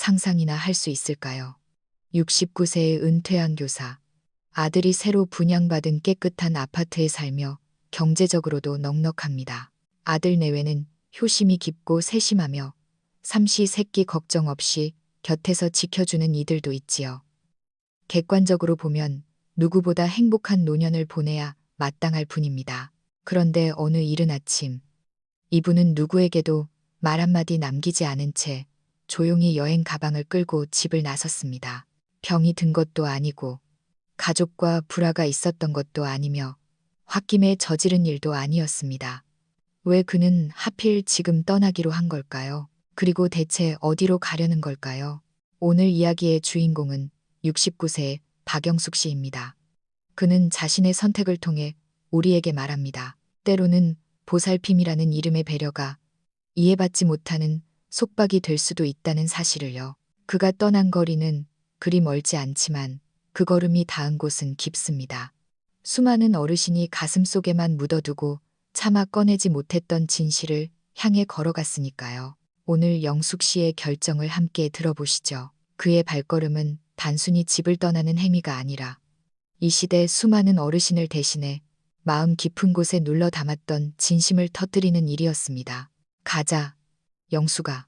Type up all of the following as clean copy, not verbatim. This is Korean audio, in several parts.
상상이나 할 수 있을까요? 69세의 은퇴한 교사. 아들이 새로 분양받은 깨끗한 아파트에 살며 경제적으로도 넉넉합니다. 아들 내외는 효심이 깊고 세심하며 삼시세끼 걱정 없이 곁에서 지켜주는 이들도 있지요. 객관적으로 보면 누구보다 행복한 노년을 보내야 마땅할 뿐입니다. 그런데 어느 이른 아침, 이분은 누구에게도 말 한마디 남기지 않은 채 조용히 여행 가방을 끌고 집을 나섰습니다. 병이 든 것도 아니고 가족과 불화가 있었던 것도 아니며 홧김에 저지른 일도 아니었습니다. 왜 그는 하필 지금 떠나기로 한 걸까요? 그리고 대체 어디로 가려는 걸까요? 오늘 이야기의 주인공은 69세 박영숙 씨입니다. 그는 자신의 선택을 통해 우리에게 말합니다. 때로는 보살핌이라는 이름의 배려가 이해받지 못하는 속박이 될 수도 있다는 사실을요. 그가 떠난 거리는 그리 멀지 않지만 그 걸음이 닿은 곳은 깊습니다. 수많은 어르신이 가슴속에만 묻어두고 차마 꺼내지 못했던 진실을 향해 걸어갔으니까요. 오늘 영숙 씨의 결정을 함께 들어보시죠. 그의 발걸음은 단순히 집을 떠나는 행위가 아니라 이 시대 수많은 어르신을 대신해 마음 깊은 곳에 눌러 담았던 진심을 터뜨리는 일이었습니다. 가자, 영숙아.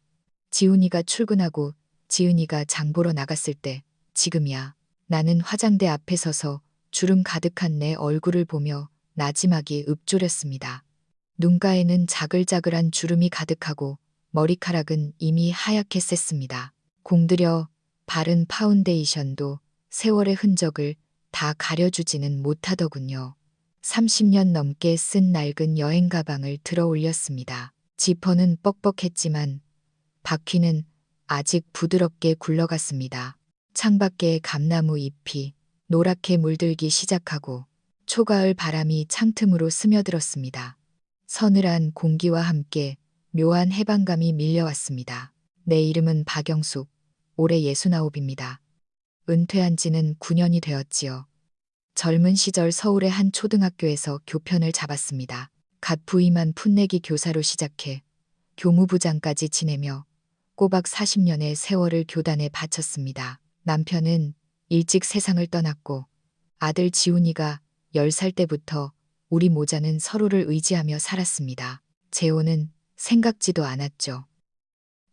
지훈이가 출근하고 지은이가 장 보러 나갔을 때 지금이야. 나는 화장대 앞에 서서 주름 가득한 내 얼굴을 보며 나지막이 읊조렸습니다. 눈가에는 자글자글한 주름이 가득하고 머리카락은 이미 하얗게 셌습니다. 공들여 바른 파운데이션도 세월의 흔적을 다 가려주지는 못하더군요. 30년 넘게 쓴 낡은 여행 가방을 들어 올렸습니다. 지퍼는 뻑뻑했지만 바퀴는 아직 부드럽게 굴러갔습니다. 창밖에 감나무 잎이 노랗게 물들기 시작하고 초가을 바람이 창틈으로 스며들었습니다. 서늘한 공기와 함께 묘한 해방감이 밀려왔습니다. 내 이름은 박영숙, 올해 69입니다. 은퇴한 지는 9년이 되었지요. 젊은 시절 서울의 한 초등학교에서 교편을 잡았습니다. 갓 부임한 풋내기 교사로 시작해 교무부장까지 지내며 꼬박 40년의 세월을 교단에 바쳤습니다. 남편은 일찍 세상을 떠났고 아들 지훈이가 10살 때부터 우리 모자는 서로를 의지하며 살았습니다. 재호는 생각지도 않았죠.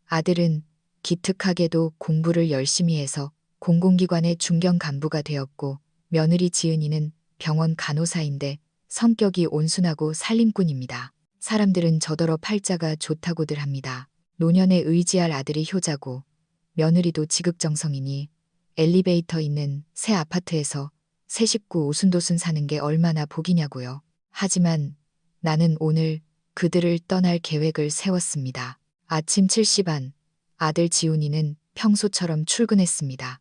아들은 기특하게도 공부를 열심히 해서 공공기관의 중견 간부가 되었고 며느리 지은이는 병원 간호사인데 성격이 온순하고 살림꾼입니다. 사람들은 저더러 팔자가 좋다고들 합니다. 노년에 의지할 아들이 효자고 며느리도 지극정성이니 엘리베이터 있는 새 아파트에서 새 식구 오순도순 사는 게 얼마나 복이냐고요. 하지만 나는 오늘 그들을 떠날 계획을 세웠습니다. 아침 7시 반 아들 지훈이는 평소처럼 출근했습니다.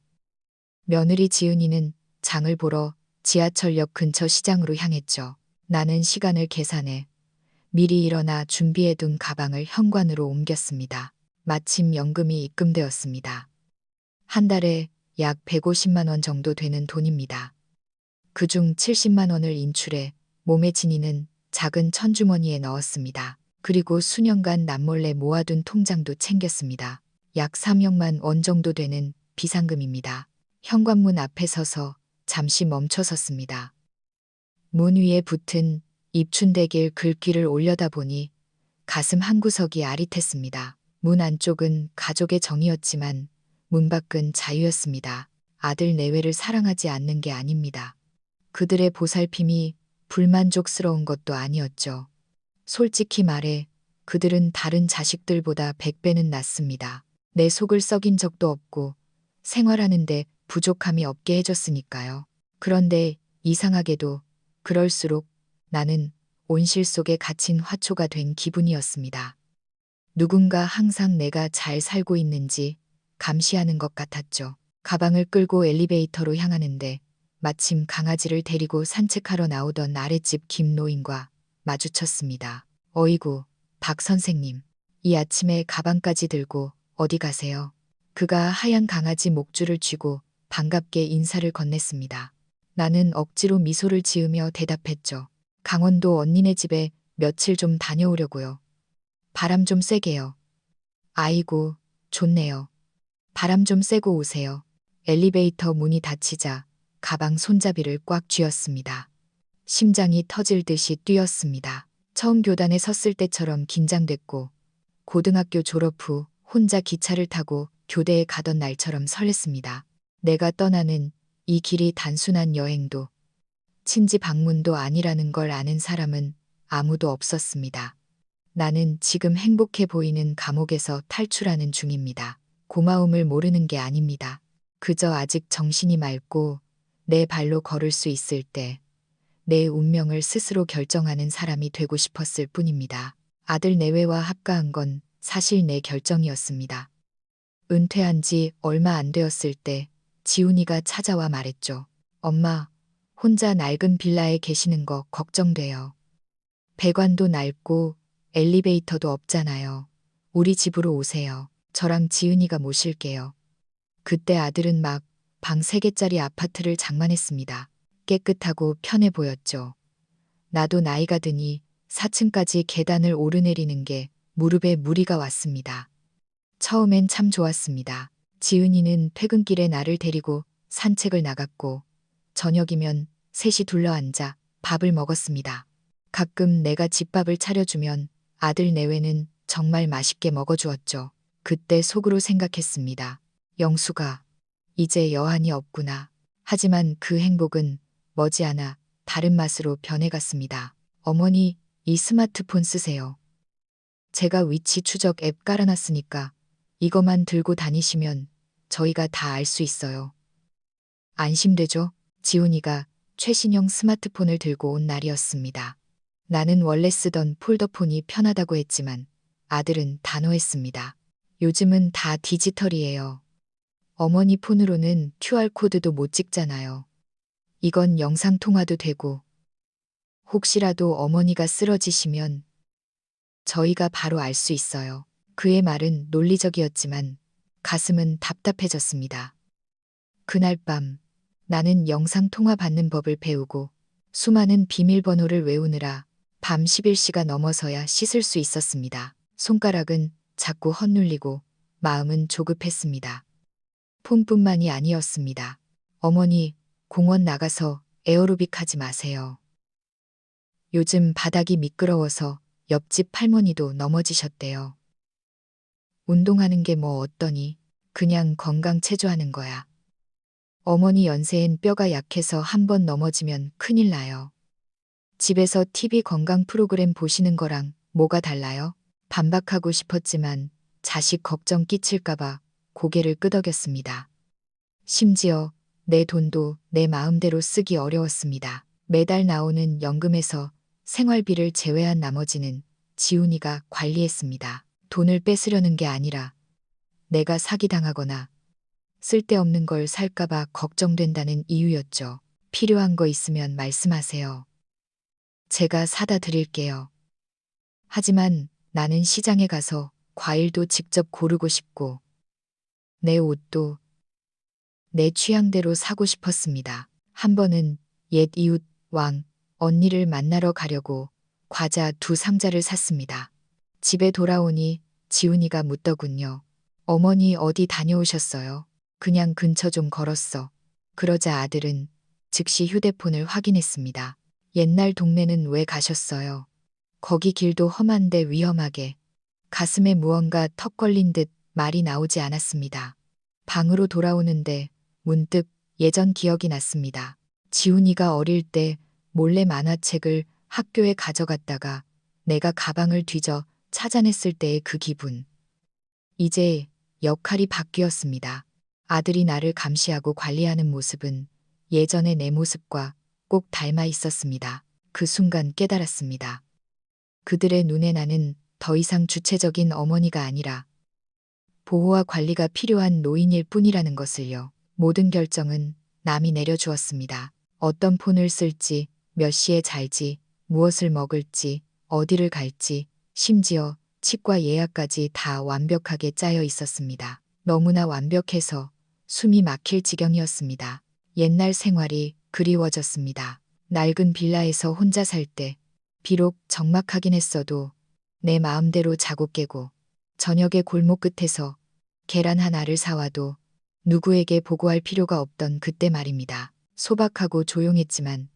며느리 지은이는 장을 보러 지하철역 근처 시장으로 향했죠. 나는 시간을 계산해 미리 일어나 준비해둔 가방을 현관으로 옮겼습니다. 마침 연금이 입금되었습니다. 한 달에 약 150만 원 정도 되는 돈입니다. 그중 70만 원을 인출해 몸에 지니는 작은 천주머니에 넣었습니다. 그리고 수년간 남몰래 모아둔 통장도 챙겼습니다. 약 3억만 원 정도 되는 비상금입니다. 현관문 앞에 서서 잠시 멈춰 섰습니다. 문 위에 붙은 입춘대길 글귀를 올려다보니 가슴 한구석이 아릿했습니다. 문 안쪽은 가족의 정이었지만 문 밖은 자유였습니다. 아들 내외를 사랑하지 않는 게 아닙니다. 그들의 보살핌이 불만족스러운 것도 아니었죠. 솔직히 말해 그들은 다른 자식들보다 100배는 낫습니다. 내 속을 썩인 적도 없고 생활하는데 부족함이 없게 해줬으니까요. 그런데 이상하게도 그럴수록 나는 온실 속에 갇힌 화초가 된 기분이었습니다. 누군가 항상 내가 잘 살고 있는지 감시하는 것 같았죠. 가방을 끌고 엘리베이터로 향하는데 마침 강아지를 데리고 산책하러 나오던 아랫집 김노인과 마주쳤습니다. 어이구, 박 선생님. 이 아침에 가방까지 들고 어디 가세요? 그가 하얀 강아지 목줄을 쥐고 반갑게 인사를 건넸습니다. 나는 억지로 미소를 지으며 대답했죠. 강원도 언니네 집에 며칠 좀 다녀오려고요. 바람 좀 쐬게요. 아이고, 좋네요. 바람 좀 쐬고 오세요. 엘리베이터 문이 닫히자 가방 손잡이를 꽉 쥐었습니다. 심장이 터질 듯이 뛰었습니다. 처음 교단에 섰을 때처럼 긴장됐고 고등학교 졸업 후 혼자 기차를 타고 교대에 가던 날처럼 설렜습니다. 내가 떠나는 이 길이 단순한 여행도 친지 방문도 아니라는 걸 아는 사람은 아무도 없었습니다. 나는 지금 행복해 보이는 감옥에서 탈출하는 중입니다. 고마움을 모르는 게 아닙니다. 그저 아직 정신이 맑고 내 발로 걸을 수 있을 때 내 운명을 스스로 결정하는 사람이 되고 싶었을 뿐입니다. 아들 내외와 합가한 건 사실 내 결정이었습니다. 은퇴한 지 얼마 안 되었을 때 지훈이가 찾아와 말했죠. 엄마, 혼자 낡은 빌라에 계시는 거 걱정돼요. 배관도 낡고 엘리베이터도 없잖아요. 우리 집으로 오세요. 저랑 지은이가 모실게요. 그때 아들은 막 방 3개짜리 아파트를 장만했습니다. 깨끗하고 편해 보였죠. 나도 나이가 드니 4층까지 계단을 오르내리는 게 무릎에 무리가 왔습니다. 처음엔 참 좋았습니다. 지은이는 퇴근길에 나를 데리고 산책을 나갔고 저녁이면 셋이 둘러앉아 밥을 먹었습니다. 가끔 내가 집밥을 차려주면 아들 내외는 정말 맛있게 먹어주었죠. 그때 속으로 생각했습니다. 영수가 이제 여한이 없구나. 하지만 그 행복은 머지않아 다른 맛으로 변해갔습니다. 어머니, 이 스마트폰 쓰세요. 제가 위치 추적 앱 깔아놨으니까 이것만 들고 다니시면 저희가 다 알 수 있어요. 안심되죠? 지훈이가 최신형 스마트폰을 들고 온 날이었습니다. 나는 원래 쓰던 폴더폰이 편하다고 했지만 아들은 단호했습니다. 요즘은 다 디지털이에요. 어머니 폰으로는 QR코드도 못 찍잖아요. 이건 영상통화도 되고 혹시라도 어머니가 쓰러지시면 저희가 바로 알 수 있어요. 그의 말은 논리적이었지만 가슴은 답답해졌습니다. 그날 밤 나는 영상통화 받는 법을 배우고 수많은 비밀번호를 외우느라 밤 11시가 넘어서야 씻을 수 있었습니다. 손가락은 자꾸 헛눌리고 마음은 조급했습니다. 폰뿐만이 아니었습니다. 어머니, 공원 나가서 에어로빅 하지 마세요. 요즘 바닥이 미끄러워서 옆집 할머니도 넘어지셨대요. 운동하는 게 뭐 어떠니? 그냥 건강 체조하는 거야. 어머니 연세엔 뼈가 약해서 한 번 넘어지면 큰일 나요. 집에서 TV 건강 프로그램 보시는 거랑 뭐가 달라요? 반박하고 싶었지만 자식 걱정 끼칠까봐 고개를 끄덕였습니다. 심지어 내 돈도 내 마음대로 쓰기 어려웠습니다. 매달 나오는 연금에서 생활비를 제외한 나머지는 지훈이가 관리했습니다. 돈을 뺏으려는 게 아니라 내가 사기당하거나 쓸데없는 걸 살까봐 걱정된다는 이유였죠. 필요한 거 있으면 말씀하세요. 제가 사다 드릴게요. 하지만 나는 시장에 가서 과일도 직접 고르고 싶고 내 옷도 내 취향대로 사고 싶었습니다. 한 번은 옛 이웃 왕 언니를 만나러 가려고 과자 2상자를 샀습니다. 집에 돌아오니 지훈이가 묻더군요. 어머니 어디 다녀오셨어요? 그냥 근처 좀 걸었어. 그러자 아들은 즉시 휴대폰을 확인했습니다. 옛날 동네는 왜 가셨어요? 거기 길도 험한데 위험하게. 가슴에 무언가 턱 걸린 듯 말이 나오지 않았습니다. 방으로 돌아오는데 문득 예전 기억이 났습니다. 지훈이가 어릴 때 몰래 만화책을 학교에 가져갔다가 내가 가방을 뒤져 찾아냈을 때의 그 기분. 이제 역할이 바뀌었습니다. 아들이 나를 감시하고 관리하는 모습은 예전의 내 모습과 꼭 닮아 있었습니다. 그 순간 깨달았습니다. 그들의 눈에 나는 더 이상 주체적인 어머니가 아니라 보호와 관리가 필요한 노인일 뿐이라는 것을요. 모든 결정은 남이 내려주었습니다. 어떤 폰을 쓸지, 몇 시에 잘지, 무엇을 먹을지, 어디를 갈지, 심지어 치과 예약까지 다 완벽하게 짜여 있었습니다. 너무나 완벽해서 숨이 막힐 지경이었습니다. 옛날 생활이 그리워졌습니다. 낡은 빌라에서 혼자 살 때 비록 적막하긴 했어도 내 마음대로 자고 깨고 저녁에 골목 끝에서 계란 하나를 사와도 누구에게 보고할 필요가 없던 그때 말입니다. 소박하고 조용했지만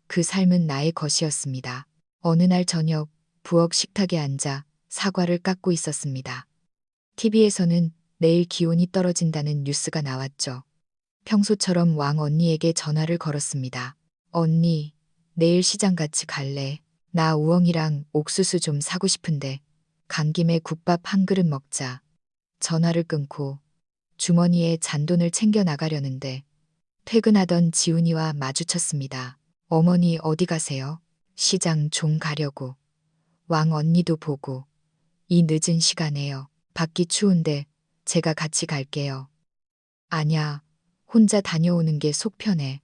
그 삶은 나의 것이었습니다. 어느 날 저녁 부엌 식탁에 앉아 사과를 깎고 있었습니다. TV에서는 내일 기온이 떨어진다는 뉴스가 나왔죠. 평소처럼 왕 언니에게 전화를 걸었습니다. 언니, 내일 시장 같이 갈래? 나 우엉이랑 옥수수 좀 사고 싶은데 간 김에 국밥 한 그릇 먹자. 전화를 끊고 주머니에 잔돈을 챙겨 나가려는데 퇴근하던 지훈이와 마주쳤습니다. 어머니 어디 가세요? 시장 좀 가려고. 왕 언니도 보고. 이 늦은 시간에요. 밖이 추운데 제가 같이 갈게요. 아냐, 혼자 다녀오는 게 속 편해.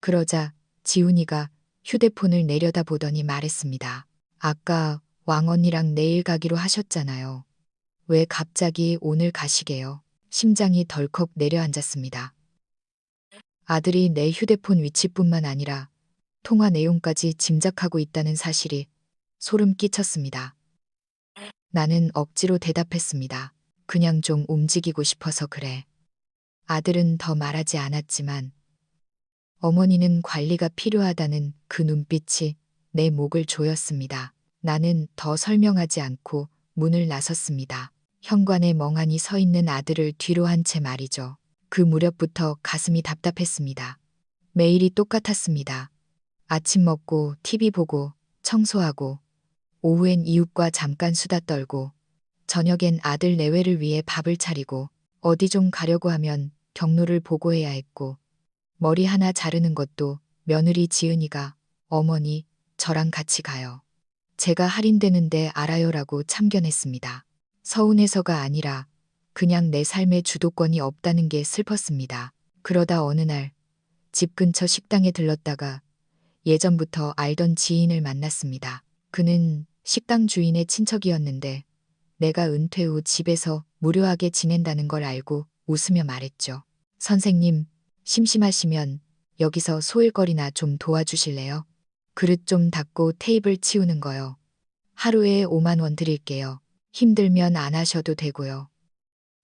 그러자 지훈이가 휴대폰을 내려다보더니 말했습니다. 아까 왕 언니랑 내일 가기로 하셨잖아요. 왜 갑자기 오늘 가시게요? 심장이 덜컥 내려앉았습니다. 아들이 내 휴대폰 위치뿐만 아니라 통화 내용까지 짐작하고 있다는 사실이 소름 끼쳤습니다. 나는 억지로 대답했습니다. 그냥 좀 움직이고 싶어서 그래. 아들은 더 말하지 않았지만 어머니는 관리가 필요하다는 그 눈빛이 내 목을 조였습니다. 나는 더 설명하지 않고 문을 나섰습니다. 현관에 멍하니 서 있는 아들을 뒤로 한 채 말이죠. 그 무렵부터 가슴이 답답했습니다. 매일이 똑같았습니다. 아침 먹고 TV 보고 청소하고 오후엔 이웃과 잠깐 수다 떨고 저녁엔 아들 내외를 위해 밥을 차리고 어디 좀 가려고 하면 경로를 보고해야 했고 머리 하나 자르는 것도 며느리 지은이가 어머니 저랑 같이 가요. 제가 할인되는데 알아요라고 참견했습니다. 서운해서가 아니라 그냥 내 삶의 주도권이 없다는 게 슬펐습니다. 그러다 어느 날 집 근처 식당에 들렀다가 예전부터 알던 지인을 만났습니다. 그는 식당 주인의 친척이었는데 내가 은퇴 후 집에서 무료하게 지낸다는 걸 알고 웃으며 말했죠. 선생님, 심심하시면 여기서 소일거리나 좀 도와주실래요? 그릇 좀 닦고 테이블 치우는 거요. 하루에 5만 원 드릴게요. 힘들면 안 하셔도 되고요.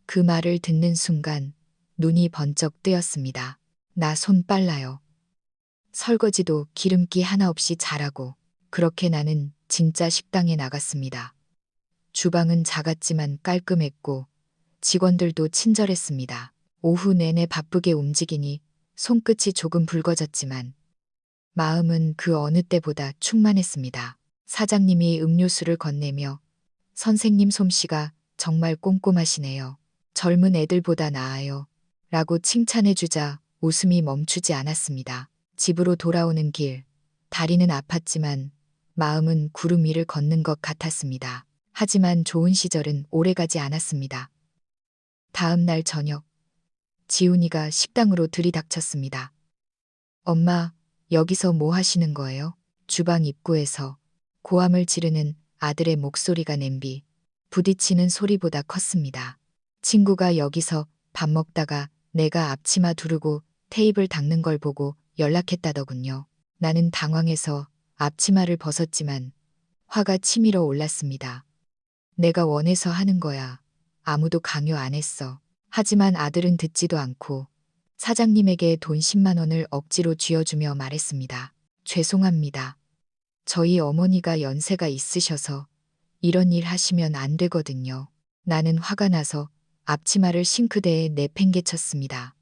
그 말을 듣는 순간 눈이 번쩍 뜨였습니다. 나 손 빨라요. 설거지도 기름기 하나 없이 잘하고 그렇게 나는 진짜 식당에 나갔습니다. 주방은 작았지만 깔끔했고 직원들도 친절했습니다. 오후 내내 바쁘게 움직이니 손끝이 조금 붉어졌지만 마음은 그 어느 때보다 충만했습니다. 사장님이 음료수를 건네며 선생님 솜씨가 정말 꼼꼼하시네요. 젊은 애들보다 나아요. 라고 칭찬해주자 웃음이 멈추지 않았습니다. 집으로 돌아오는 길, 다리는 아팠지만 마음은 구름 위를 걷는 것 같았습니다. 하지만 좋은 시절은 오래가지 않았습니다. 다음 날 저녁, 지훈이가 식당으로 들이닥쳤습니다. 엄마, 여기서 뭐 하시는 거예요? 주방 입구에서 고함을 지르는 아들의 목소리가 냄비, 부딪히는 소리보다 컸습니다. 친구가 여기서 밥 먹다가 내가 앞치마 두르고 테이블 닦는 걸 보고 연락했다더군요. 나는 당황해서 앞치마를 벗었지만 화가 치밀어 올랐습니다. 내가 원해서 하는 거야. 아무도 강요 안 했어. 하지만 아들은 듣지도 않고 사장님에게 돈 10만 원을 억지로 쥐어주며 말했습니다. 죄송합니다. 저희 어머니가 연세가 있으셔서 이런 일 하시면 안 되거든요. 나는 화가 나서 앞치마를 싱크대에 내팽개쳤습니다.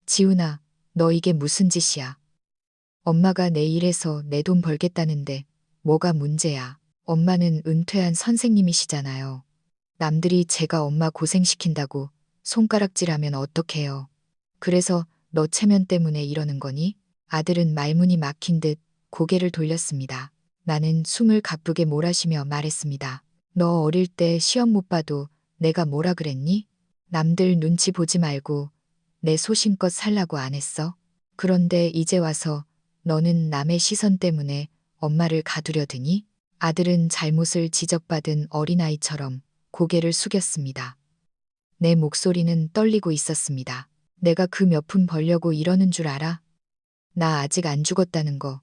지훈아, 너 이게 무슨 짓이야? 엄마가 내 일해서 내 돈 벌겠다는데 뭐가 문제야? 엄마는 은퇴한 선생님이시잖아요. 남들이 제가 엄마 고생시킨다고 손가락질하면 어떡해요? 그래서 너 체면 때문에 이러는 거니? 아들은 말문이 막힌 듯 고개를 돌렸습니다. 나는 숨을 가쁘게 몰아쉬며 말했습니다. 너 어릴 때 시험 못 봐도 내가 뭐라 그랬니? 남들 눈치 보지 말고 내 소신껏 살라고 안 했어? 그런데 이제 와서 너는 남의 시선 때문에 엄마를 가두려 드니? 아들은 잘못을 지적받은 어린아이처럼 고개를 숙였습니다. 내 목소리는 떨리고 있었습니다. 내가 그 몇 푼 벌려고 이러는 줄 알아? 나 아직 안 죽었다는 거,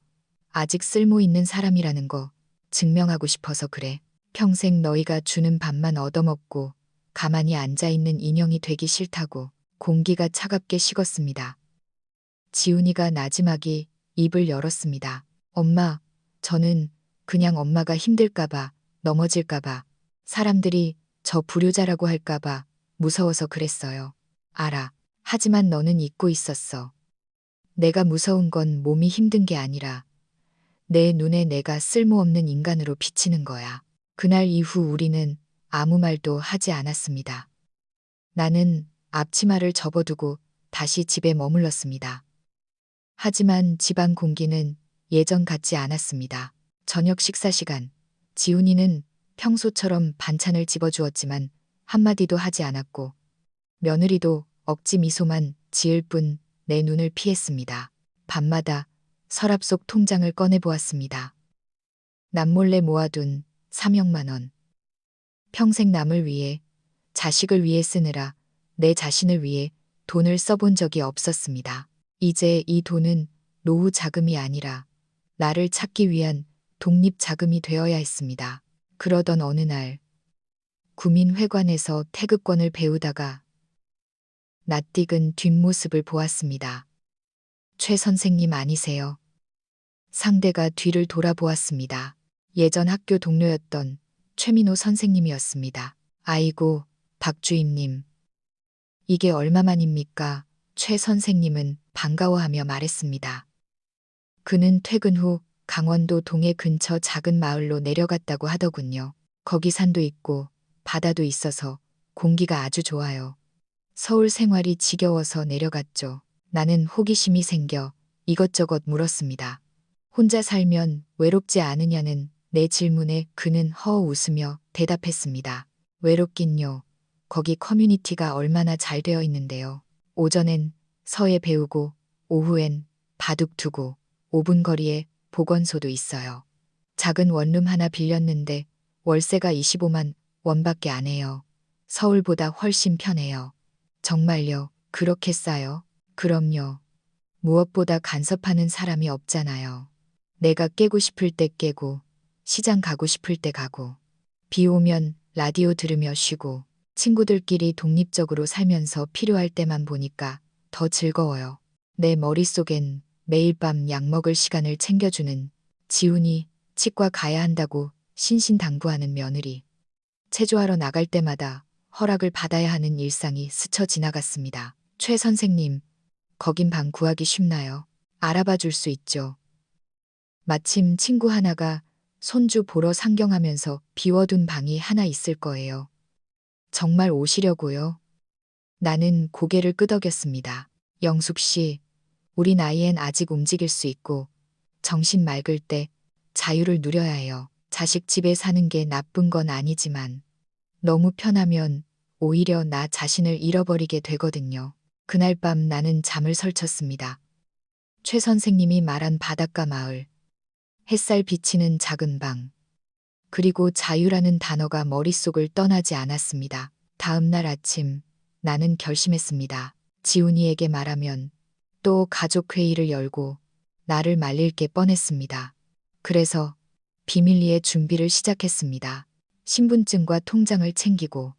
아직 쓸모 있는 사람이라는 거 증명하고 싶어서 그래. 평생 너희가 주는 밥만 얻어먹고 가만히 앉아있는 인형이 되기 싫다고. 공기가 차갑게 식었습니다. 지훈이가 나지막이 입을 열었습니다. 엄마, 저는 그냥 엄마가 힘들까봐, 넘어질까봐, 사람들이 저 불효자라고 할까봐 무서워서 그랬어요. 알아. 하지만 너는 잊고 있었어. 내가 무서운 건 몸이 힘든 게 아니라 내 눈에 내가 쓸모없는 인간으로 비치는 거야. 그날 이후 우리는 아무 말도 하지 않았습니다. 나는 앞치마를 접어두고 다시 집에 머물렀습니다. 하지만 집안 공기는 예전 같지 않았습니다. 저녁 식사 시간, 지훈이는 평소처럼 반찬을 집어주었지만 한마디도 하지 않았고 며느리도 억지 미소만 지을 뿐 내 눈을 피했습니다. 밤마다 서랍 속 통장을 꺼내보았습니다. 남몰래 모아둔 3억만 원. 평생 남을 위해, 자식을 위해 쓰느라 내 자신을 위해 돈을 써본 적이 없었습니다. 이제 이 돈은 노후 자금이 아니라 나를 찾기 위한 독립 자금이 되어야 했습니다. 그러던 어느 날 구민회관에서 태극권을 배우다가 낯익은 뒷모습을 보았습니다. 최 선생님 아니세요? 상대가 뒤를 돌아보았습니다. 예전 학교 동료였던 최민호 선생님이었습니다. 아이고, 박주임님. 이게 얼마만입니까? 최 선생님은 반가워하며 말했습니다. 그는 퇴근 후 강원도 동해 근처 작은 마을로 내려갔다고 하더군요. 거기 산도 있고 바다도 있어서 공기가 아주 좋아요. 서울 생활이 지겨워서 내려갔죠. 나는 호기심이 생겨 이것저것 물었습니다. 혼자 살면 외롭지 않으냐는 내 질문에 그는 허 웃으며 대답했습니다. 외롭긴요. 거기 커뮤니티가 얼마나 잘 되어 있는데요. 오전엔 서예 배우고 오후엔 바둑 두고 5분 거리에 보건소도 있어요. 작은 원룸 하나 빌렸는데 월세가 25만 원밖에 안 해요. 서울보다 훨씬 편해요. 정말요? 그렇게 싸요? 그럼요. 무엇보다 간섭하는 사람이 없잖아요. 내가 깨고 싶을 때 깨고, 시장 가고 싶을 때 가고, 비 오면 라디오 들으며 쉬고, 친구들끼리 독립적으로 살면서 필요할 때만 보니까 더 즐거워요. 내 머릿속엔 매일 밤 약 먹을 시간을 챙겨주는 지훈이, 치과 가야 한다고 신신당부하는 며느리, 체조하러 나갈 때마다 허락을 받아야 하는 일상이 스쳐 지나갔습니다. 최 선생님, 거긴 방 구하기 쉽나요? 알아봐 줄 수 있죠. 마침 친구 하나가 손주 보러 상경하면서 비워둔 방이 하나 있을 거예요. 정말 오시려고요? 나는 고개를 끄덕였습니다. 영숙 씨, 우리 나이엔 아직 움직일 수 있고 정신 맑을 때 자유를 누려야 해요. 자식 집에 사는 게 나쁜 건 아니지만 너무 편하면 오히려 나 자신을 잃어버리게 되거든요. 그날 밤 나는 잠을 설쳤습니다. 최 선생님이 말한 바닷가 마을, 햇살 비치는 작은 방, 그리고 자유라는 단어가 머릿속을 떠나지 않았습니다. 다음 날 아침 나는 결심했습니다. 지훈이에게 말하면 또 가족 회의를 열고 나를 말릴 게 뻔했습니다. 그래서 비밀리에 준비를 시작했습니다. 신분증과 통장을 챙기고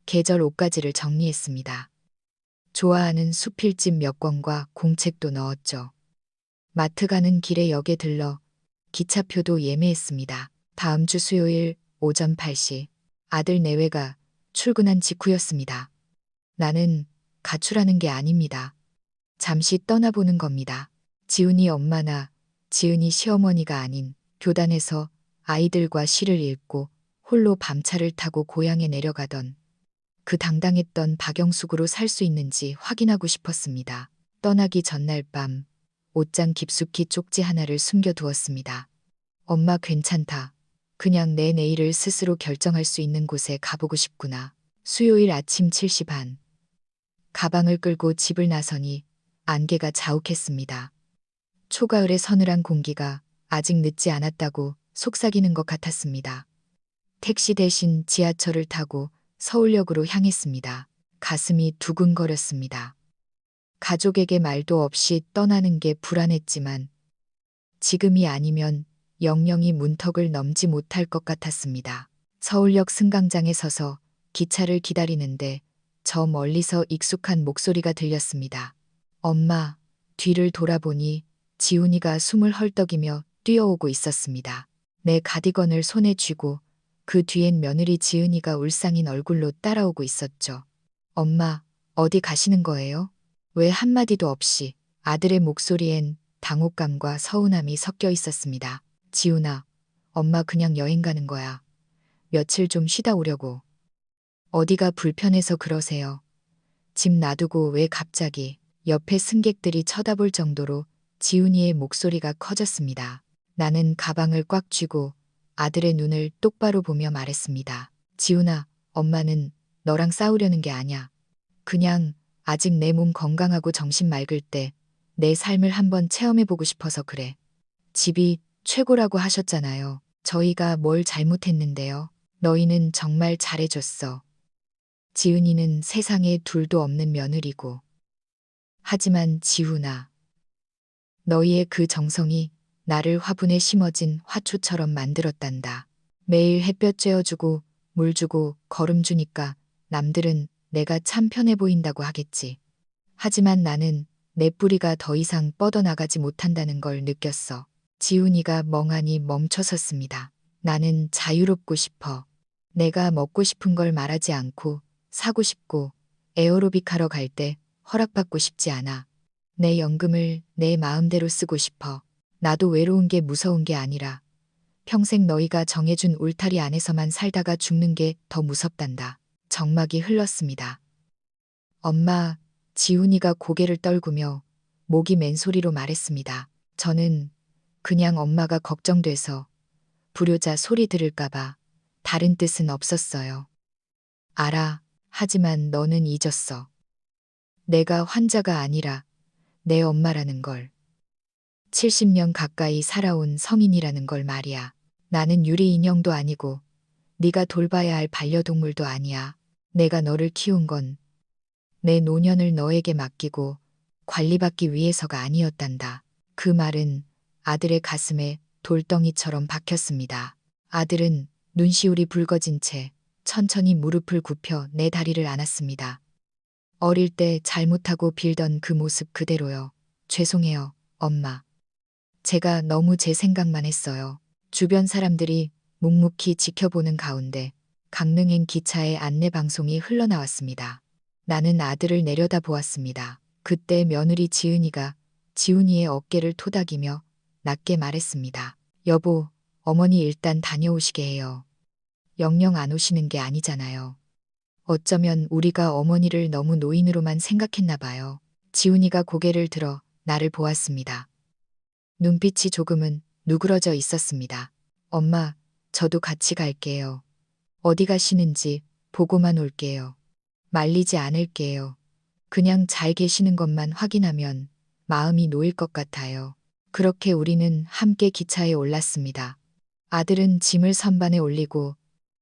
계절 옷가지를 정리했습니다. 좋아하는 수필집 몇 권과 공책도 넣었죠. 마트 가는 길에 역에 들러 기차표도 예매했습니다. 다음 주 수요일 오전 8시 아들 내외가 출근한 직후였습니다. 나는 가출하는 게 아닙니다. 잠시 떠나보는 겁니다. 지훈이 엄마나 지은이 시어머니가 아닌 교단에서 아이들과 시를 읽고 홀로 밤차를 타고 고향에 내려가던 그 당당했던 박영숙으로 살 수 있는지 확인하고 싶었습니다. 떠나기 전날 밤 옷장 깊숙이 쪽지 하나를 숨겨두었습니다. 엄마 괜찮다. 그냥 내 내일을 스스로 결정할 수 있는 곳에 가보고 싶구나. 수요일 아침 7시 반. 가방을 끌고 집을 나서니 안개가 자욱했습니다. 초가을의 서늘한 공기가 아직 늦지 않았다고 속삭이는 것 같았습니다. 택시 대신 지하철을 타고 서울역으로 향했습니다. 가슴이 두근거렸습니다. 가족에게 말도 없이 떠나는 게 불안했지만 지금이 아니면 영영이 문턱을 넘지 못할 것 같았습니다. 서울역 승강장에 서서 기차를 기다리는데 저 멀리서 익숙한 목소리가 들렸습니다. 엄마, 뒤를 돌아보니 지훈이가 숨을 헐떡이며 뛰어오고 있었습니다. 내 가디건을 손에 쥐고 그 뒤엔 며느리 지은이가 울상인 얼굴로 따라오고 있었죠. 엄마, 어디 가시는 거예요? 왜 한마디도 없이. 아들의 목소리엔 당혹감과 서운함이 섞여 있었습니다. 지훈아, 엄마 그냥 여행 가는 거야. 며칠 좀 쉬다 오려고. 어디가 불편해서 그러세요? 집 놔두고 왜 갑자기. 옆에 승객들이 쳐다볼 정도로 지훈이의 목소리가 커졌습니다. 나는 가방을 꽉 쥐고 아들의 눈을 똑바로 보며 말했습니다. 지훈아, 엄마는 너랑 싸우려는 게 아냐. 그냥 아직 내 몸 건강하고 정신 맑을 때 내 삶을 한번 체험해보고 싶어서 그래. 집이 최고라고 하셨잖아요. 저희가 뭘 잘못했는데요. 너희는 정말 잘해줬어. 지은이는 세상에 둘도 없는 며느리고. 하지만 지훈아, 너희의 그 정성이 나를 화분에 심어진 화초처럼 만들었단다. 매일 햇볕 쬐어주고 물 주고 거름 주니까 남들은 내가 참 편해 보인다고 하겠지. 하지만 나는 내 뿌리가 더 이상 뻗어나가지 못한다는 걸 느꼈어. 지훈이가 멍하니 멈춰섰습니다. 나는 자유롭고 싶어. 내가 먹고 싶은 걸 말하지 않고 사고 싶고 에어로빅 하러 갈 때 허락받고 싶지 않아. 내 연금을 내 마음대로 쓰고 싶어. 나도 외로운 게 무서운 게 아니라 평생 너희가 정해준 울타리 안에서만 살다가 죽는 게 더 무섭단다. 정막이 흘렀습니다. 엄마, 지훈이가 고개를 떨구며 목이 맨 소리로 말했습니다. 저는 그냥 엄마가 걱정돼서 불효자 소리 들을까봐. 다른 뜻은 없었어요. 알아. 하지만 너는 잊었어. 내가 환자가 아니라 내 엄마라는 걸. 70년 가까이 살아온 성인이라는 걸 말이야. 나는 유리 인형도 아니고 네가 돌봐야 할 반려동물도 아니야. 내가 너를 키운 건 내 노년을 너에게 맡기고 관리받기 위해서가 아니었단다. 그 말은 아들의 가슴에 돌덩이처럼 박혔습니다. 아들은 눈시울이 붉어진 채 천천히 무릎을 굽혀 내 다리를 안았습니다. 어릴 때 잘못하고 빌던 그 모습 그대로요. 죄송해요, 엄마. 제가 너무 제 생각만 했어요. 주변 사람들이 묵묵히 지켜보는 가운데 강릉행 기차의 안내방송이 흘러나왔습니다. 나는 아들을 내려다 보았습니다. 그때 며느리 지은이가 지훈이의 어깨를 토닥이며 낮게 말했습니다. 여보, 어머니 일단 다녀오시게 해요. 영영 안 오시는 게 아니잖아요. 어쩌면 우리가 어머니를 너무 노인으로만 생각했나 봐요. 지훈이가 고개를 들어 나를 보았습니다. 눈빛이 조금은 누그러져 있었습니다. 엄마, 저도 같이 갈게요. 어디 가시는지 보고만 올게요. 말리지 않을게요. 그냥 잘 계시는 것만 확인하면 마음이 놓일 것 같아요. 그렇게 우리는 함께 기차에 올랐습니다. 아들은 짐을 선반에 올리고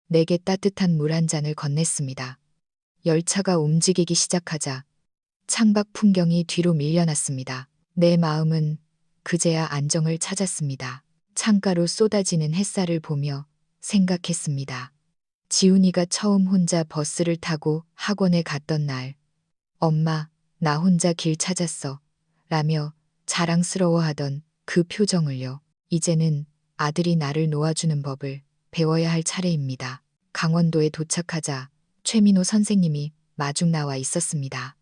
내게 따뜻한 물 한 잔을 건넸습니다. 열차가 움직이기 시작하자 창밖 풍경이 뒤로 밀려났습니다. 내 마음은 그제야 안정을 찾았습니다. 창가로 쏟아지는 햇살을 보며 생각했습니다. 지훈이가 처음 혼자 버스를 타고 학원에 갔던 날, 엄마, 나 혼자 길 찾았어. 라며 자랑스러워하던 그 표정을요. 이제는 아들이 나를 놓아주는 법을 배워야 할 차례입니다. 강원도에 도착하자 최민호 선생님이 마중 나와 있었습니다.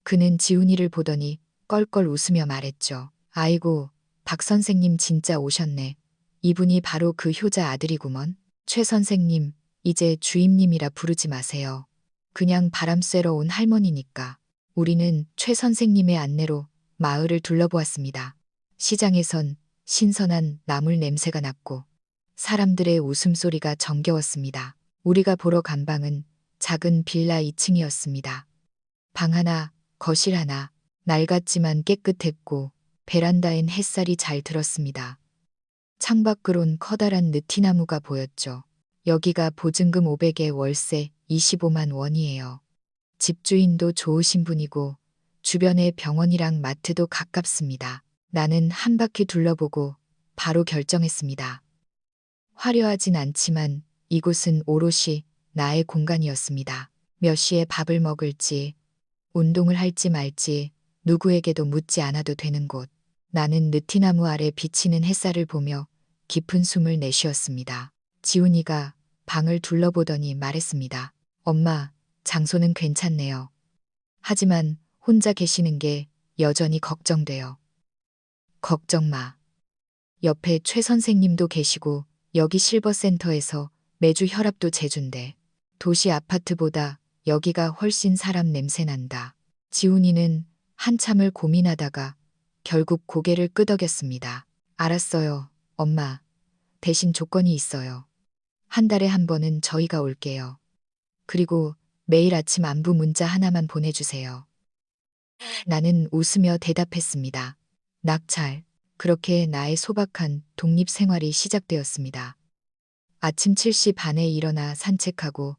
그는 지훈이를 보더니 껄껄 웃으며 말했죠. 아이고, 박 선생님 진짜 오셨네. 이분이 바로 그 효자 아들이구먼. 최 선생님, 이제 주임님이라 부르지 마세요. 그냥 바람 쐬러 온 할머니니까. 우리는 최 선생님의 안내로 마을을 둘러보았습니다. 시장에선 신선한 나물 냄새가 났고 사람들의 웃음소리가 정겨웠습니다. 우리가 보러 간 방은 작은 빌라 2층이었습니다. 방 하나, 거실 하나, 낡았지만 깨끗했고 베란다엔 햇살이 잘 들었습니다. 창밖으론 커다란 느티나무가 보였죠. 여기가 보증금 500에 월세 25만 원이에요. 집주인도 좋으신 분이고 주변에 병원이랑 마트도 가깝습니다. 나는 한 바퀴 둘러보고 바로 결정했습니다. 화려하진 않지만 이곳은 오롯이 나의 공간이었습니다. 몇 시에 밥을 먹을지, 운동을 할지 말지 누구에게도 묻지 않아도 되는 곳. 나는 느티나무 아래 비치는 햇살을 보며 깊은 숨을 내쉬었습니다. 지훈이가 방을 둘러보더니 말했습니다. 엄마, 장소는 괜찮네요. 하지만 혼자 계시는 게 여전히 걱정돼요. 걱정 마. 옆에 최 선생님도 계시고 여기 실버센터에서 매주 혈압도 재준대. 도시 아파트보다 여기가 훨씬 사람 냄새 난다. 지훈이는 한참을 고민하다가 결국 고개를 끄덕였습니다. 알았어요, 엄마. 대신 조건이 있어요. 한 달에 한 번은 저희가 올게요. 그리고 매일 아침 안부 문자 하나만 보내주세요. 나는 웃으며 대답했습니다. 낙찰. 그렇게 나의 소박한 독립 생활이 시작되었습니다. 아침 7시 반에 일어나 산책하고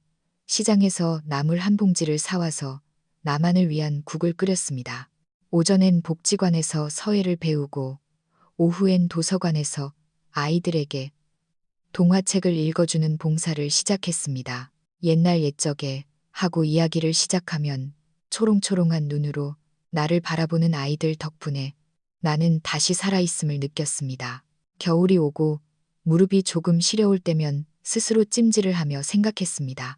시장에서 나물 한 봉지를 사와서 나만을 위한 국을 끓였습니다. 오전엔 복지관에서 서예를 배우고 오후엔 도서관에서 아이들에게 동화책을 읽어주는 봉사를 시작했습니다. 옛날 옛적에 하고 이야기를 시작하면 초롱초롱한 눈으로 나를 바라보는 아이들 덕분에 나는 다시 살아있음을 느꼈습니다. 겨울이 오고 무릎이 조금 시려울 때면 스스로 찜질을 하며 생각했습니다.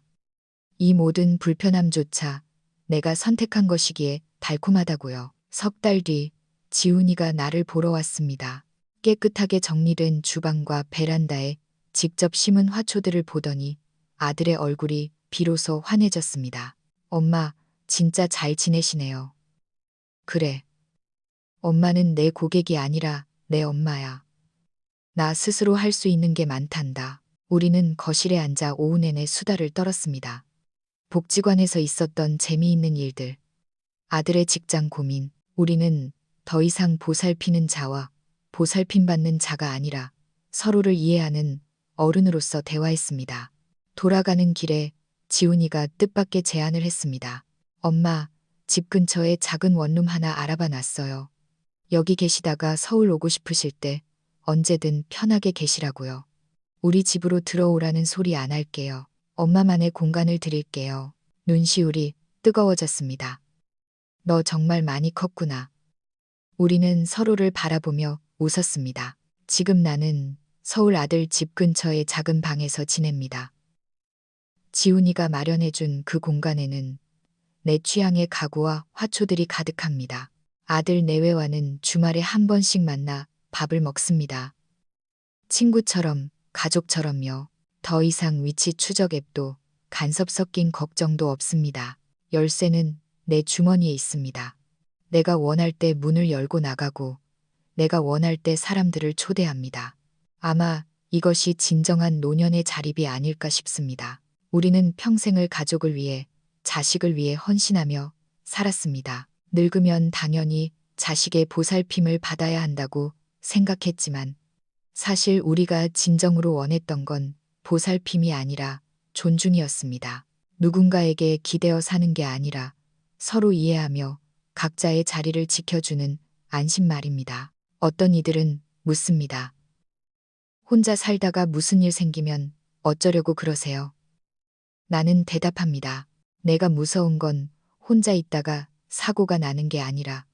이 모든 불편함조차 내가 선택한 것이기에 달콤하다고요. 석 달 뒤 지훈이가 나를 보러 왔습니다. 깨끗하게 정리된 주방과 베란다에 직접 심은 화초들을 보더니 아들의 얼굴이 비로소 환해졌습니다. 엄마, 진짜 잘 지내시네요. 그래. 엄마는 내 고객이 아니라 내 엄마야. 나 스스로 할 수 있는 게 많단다. 우리는 거실에 앉아 오후 내내 수다를 떨었습니다. 복지관에서 있었던 재미있는 일들, 아들의 직장 고민, 우리는 더 이상 보살피는 자와 보살핌받는 자가 아니라 서로를 이해하는 어른으로서 대화했습니다. 돌아가는 길에 지훈이가 뜻밖의 제안을 했습니다. 엄마, 집 근처에 작은 원룸 하나 알아봐 놨어요. 여기 계시다가 서울 오고 싶으실 때 언제든 편하게 계시라고요. 우리 집으로 들어오라는 소리 안 할게요. 엄마만의 공간을 드릴게요. 눈시울이 뜨거워졌습니다. 너 정말 많이 컸구나. 우리는 서로를 바라보며 웃었습니다. 지금 나는 서울 아들 집 근처의 작은 방에서 지냅니다. 지훈이가 마련해준 그 공간에는 내 취향의 가구와 화초들이 가득합니다. 아들 내외와는 주말에 한 번씩 만나 밥을 먹습니다. 친구처럼, 가족처럼요. 더 이상 위치 추적 앱도 간섭 섞인 걱정도 없습니다. 열쇠는 내 주머니에 있습니다. 내가 원할 때 문을 열고 나가고 내가 원할 때 사람들을 초대합니다. 아마 이것이 진정한 노년의 자립이 아닐까 싶습니다. 우리는 평생을 가족을 위해, 자식을 위해 헌신하며 살았습니다. 늙으면 당연히 자식의 보살핌을 받아야 한다고 생각했지만 사실 우리가 진정으로 원했던 건 보살핌이 아니라 존중이었습니다. 누군가에게 기대어 사는 게 아니라 서로 이해하며 각자의 자리를 지켜주는 안심 말입니다. 어떤 이들은 묻습니다. 혼자 살다가 무슨 일 생기면 어쩌려고 그러세요? 나는 대답합니다. 내가 무서운 건 혼자 있다가 사고가 나는 게 아니라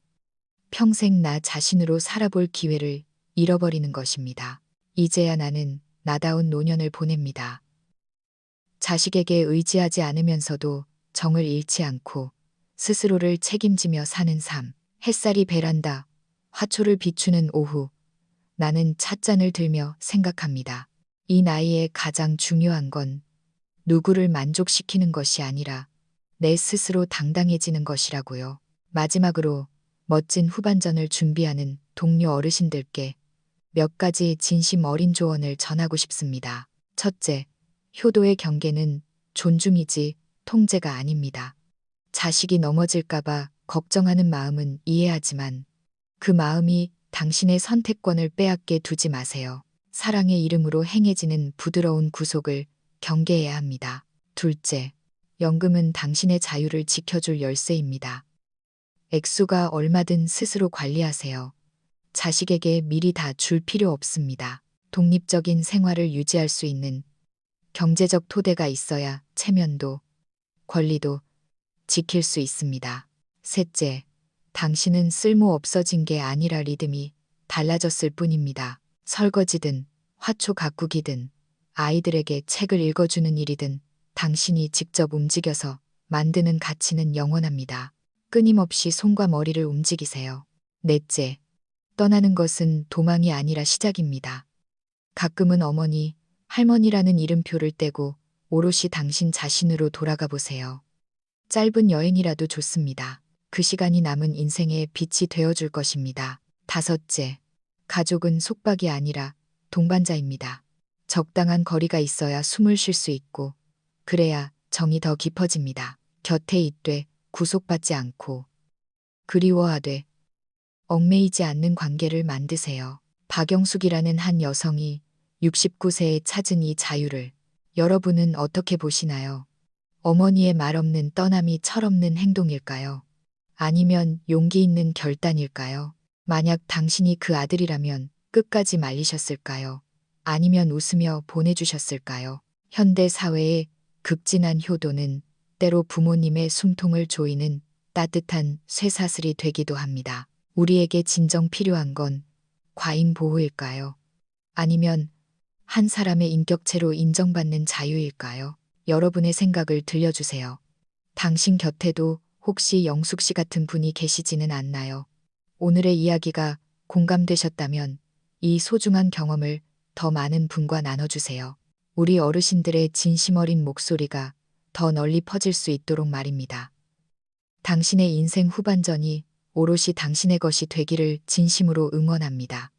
평생 나 자신으로 살아볼 기회를 잃어버리는 것입니다. 이제야 나는 나다운 노년을 보냅니다. 자식에게 의지하지 않으면서도 정을 잃지 않고 스스로를 책임지며 사는 삶. 햇살이 베란다, 화초를 비추는 오후. 나는 찻잔을 들며 생각합니다. 이 나이에 가장 중요한 건 누구를 만족시키는 것이 아니라 내 스스로 당당해지는 것이라고요. 마지막으로 멋진 후반전을 준비하는 동료 어르신들께 몇 가지 진심 어린 조언을 전하고 싶습니다. 첫째, 효도의 경계는 존중이지 통제가 아닙니다. 자식이 넘어질까봐 걱정하는 마음은 이해하지만 그 마음이 당신의 선택권을 빼앗게 두지 마세요. 사랑의 이름으로 행해지는 부드러운 구속을 경계해야 합니다. 둘째, 연금은 당신의 자유를 지켜줄 열쇠입니다. 액수가 얼마든 스스로 관리하세요. 자식에게 미리 다 줄 필요 없습니다. 독립적인 생활을 유지할 수 있는 경제적 토대가 있어야 체면도, 권리도 지킬 수 있습니다. 셋째, 당신은 쓸모 없어진 게 아니라 리듬이 달라졌을 뿐입니다. 설거지든 화초 가꾸기든 아이들에게 책을 읽어주는 일이든 당신이 직접 움직여서 만드는 가치는 영원합니다. 끊임없이 손과 머리를 움직이세요. 넷째, 떠나는 것은 도망이 아니라 시작입니다. 가끔은 어머니, 할머니라는 이름표를 떼고 오롯이 당신 자신으로 돌아가 보세요. 짧은 여행이라도 좋습니다. 그 시간이 남은 인생의 빛이 되어줄 것입니다. 다섯째, 가족은 속박이 아니라 동반자입니다. 적당한 거리가 있어야 숨을 쉴 수 있고, 그래야 정이 더 깊어집니다. 곁에 있되 구속받지 않고, 그리워하되 얽매이지 않는 관계를 만드세요. 박영숙이라는 한 여성이 69세에 찾은 이 자유를 여러분은 어떻게 보시나요? 어머니의 말없는 떠남이 철없는 행동일까요? 아니면 용기 있는 결단일까요? 만약 당신이 그 아들이라면 끝까지 말리셨을까요? 아니면 웃으며 보내주셨을까요? 현대 사회의 극진한 효도는 때로 부모님의 숨통을 조이는 따뜻한 쇠사슬이 되기도 합니다. 우리에게 진정 필요한 건 과잉 보호일까요? 아니면 한 사람의 인격체로 인정받는 자유일까요? 여러분의 생각을 들려주세요. 당신 곁에도 혹시 영숙 씨 같은 분이 계시지는 않나요? 오늘의 이야기가 공감되셨다면 이 소중한 경험을 더 많은 분과 나눠주세요. 우리 어르신들의 진심 어린 목소리가 더 널리 퍼질 수 있도록 말입니다. 당신의 인생 후반전이 오롯이 당신의 것이 되기를 진심으로 응원합니다.